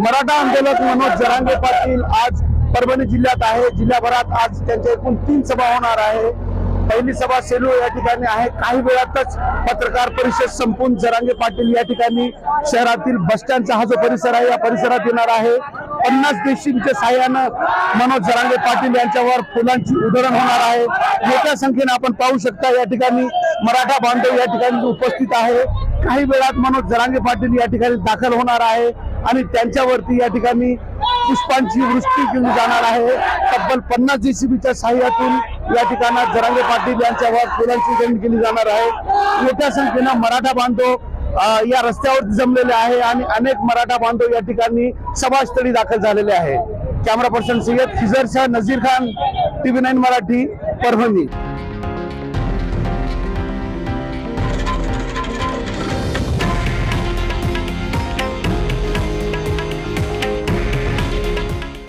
मराठा आंदोलक मनोज जरांगे पाटील आज परभणी जिल्ह्यात आहे। जिल्ह्याभरात आज त्यांच्या एकूण 3 सभा होणार आहे। पहिली सभा सेलू या ठिकाणी आहे। काही वेळातच पत्रकार परिषद संपून जरांगे पाटील या ठिकाणी शहरातील बस स्टँडचा हा जो परिसर आहे या परिसरात येणार आहे। 50 देशींच्या साह्यानं मनोज जरांगे पाटील यांच्यावर फुलांची उधळण होणार आहे। मोठ्या संख्येने आपण पाहू शकता या ठिकाणी मराठा बांधव या ठिकाणी उपस्थित आहे। काही वेळात मनोज जरांगे पाटील या ठिकाणी दाखल होणार आहे आणि त्यांच्यावरती या ठिकाणी पुष्पांची वृष्टी केली जाणार आहे। तब्बल 50 जेसीबीच्या साह्यातून या ठिकाणी जरांगे पाटील यांच्यावर फुलांची उधळण केली जाणार आहे। मोठ्या संख्येने मराठा बांधव या रस्त्यावर जमलेले आहे आणि अनेक मराठा बांधव या ठिकाणी सभास्थळी दाखल झालेले आहे। Camera person Syed Khizar Shah, Nazir Khan, TV9 Marathi, Parbhani.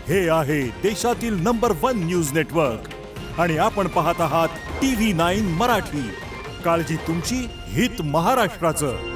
हे आहे देशातील नंबर 1 न्यूज नेटवर्क आणि आपण पाहत आहात TV9 मराठी। काळजी तुमची, हित महाराष्ट्राचं।